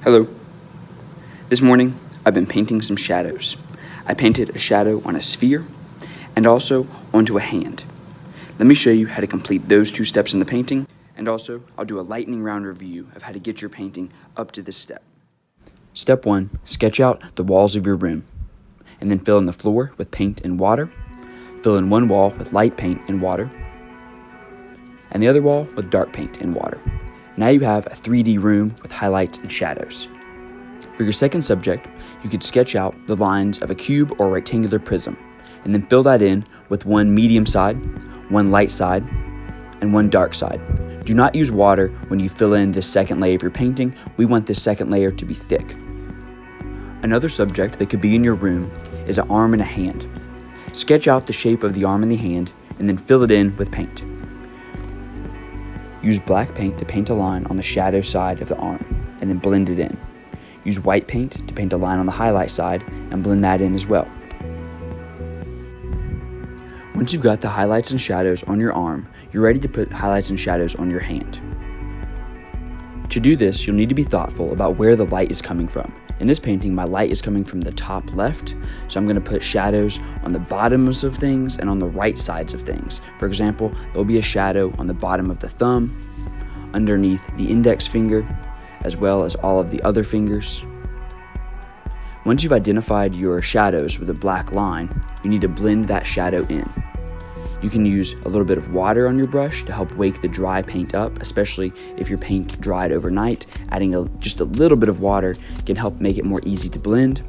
Hello. This morning, I've been painting some shadows. I painted a shadow on a sphere and also onto a hand. Let me show you how to complete those two steps in the painting, and also I'll do a lightning round review of how to get your painting up to this step. Step 1, sketch out the walls of your room, and then fill in the floor with paint and water, fill in one wall with light paint and water, and the other wall with dark paint and water. Now you have a 3D room with highlights and shadows. For your second subject, you could sketch out the lines of a cube or rectangular prism, and then fill that in with one medium side, one light side, and one dark side. Do not use water when you fill in this second layer of your painting. We want this second layer to be thick. Another subject that could be in your room is an arm and a hand. Sketch out the shape of the arm and the hand, and then fill it in with paint. Use black paint to paint a line on the shadow side of the arm, and then blend it in. Use white paint to paint a line on the highlight side, and blend that in as well. Once you've got the highlights and shadows on your arm, you're ready to put highlights and shadows on your hand. To do this, you'll need to be thoughtful about where the light is coming from. In this painting, my light is coming from the top left, so I'm going to put shadows on the bottoms of things and on the right sides of things. For example, there'll be a shadow on the bottom of the thumb, underneath the index finger, as well as all of the other fingers. Once you've identified your shadows with a black line, you need to blend that shadow in. You can use a little bit of water on your brush to help wake the dry paint up, especially if your paint dried overnight. Adding just a little bit of water can help make it more easy to blend.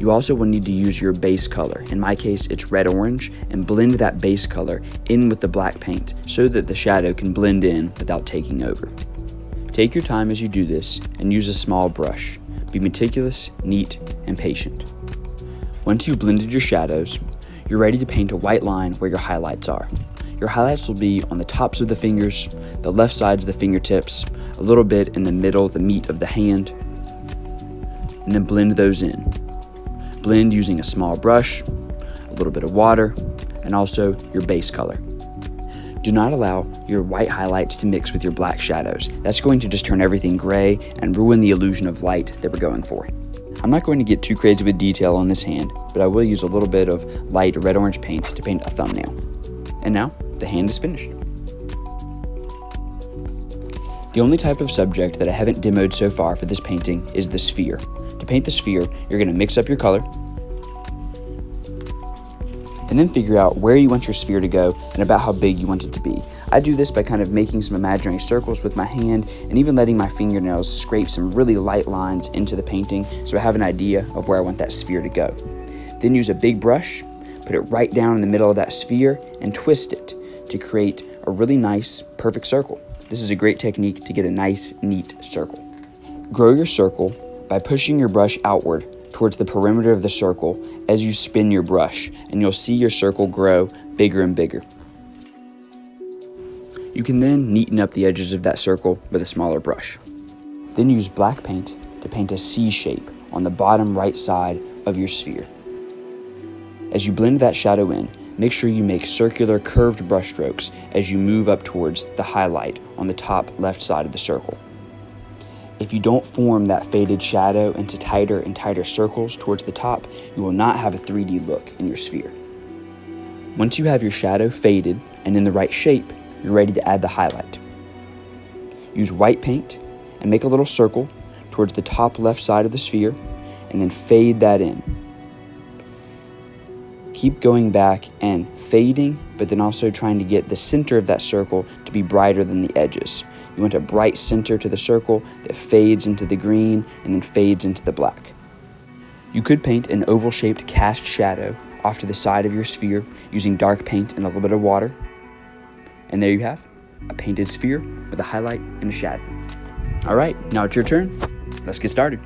You also will need to use your base color. In my case, it's red-orange, and blend that base color in with the black paint so that the shadow can blend in without taking over. Take your time as you do this and use a small brush. Be meticulous, neat, and patient. Once you've blended your shadows, you're ready to paint a white line where your highlights are. Your highlights will be on the tops of the fingers, the left sides of the fingertips, a little bit in the middle, the meat of the hand, and then blend those in. Blend using a small brush, a little bit of water, and also your base color. Do not allow your white highlights to mix with your black shadows. That's going to just turn everything gray and ruin the illusion of light that we're going for. I'm not going to get too crazy with detail on this hand, but I will use a little bit of light red-orange paint to paint a thumbnail. And now, the hand is finished. The only type of subject that I haven't demoed so far for this painting is the sphere. To paint the sphere, you're going to mix up your color, and then figure out where you want your sphere to go and about how big you want it to be. I do this by kind of making some imaginary circles with my hand and even letting my fingernails scrape some really light lines into the painting so I have an idea of where I want that sphere to go. Then use a big brush, put it right down in the middle of that sphere, and twist it to create a really nice, perfect circle. This is a great technique to get a nice, neat circle. Grow your circle by pushing your brush outward towards the perimeter of the circle as you spin your brush, and you'll see your circle grow bigger and bigger. You can then neaten up the edges of that circle with a smaller brush. Then use black paint to paint a C shape on the bottom right side of your sphere. As you blend that shadow in, make sure you make circular curved brush strokes as you move up towards the highlight on the top left side of the circle. If you don't form that faded shadow into tighter and tighter circles towards the top, you will not have a 3D look in your sphere. Once you have your shadow faded and in the right shape, you're ready to add the highlight. Use white paint and make a little circle towards the top left side of the sphere, and then fade that in. Keep going back and fading, but then also trying to get the center of that circle to be brighter than the edges. You want a bright center to the circle that fades into the green and then fades into the black. You could paint an oval-shaped cast shadow off to the side of your sphere using dark paint and a little bit of water. And there you have a painted sphere with a highlight and a shadow. All right, now it's your turn. Let's get started.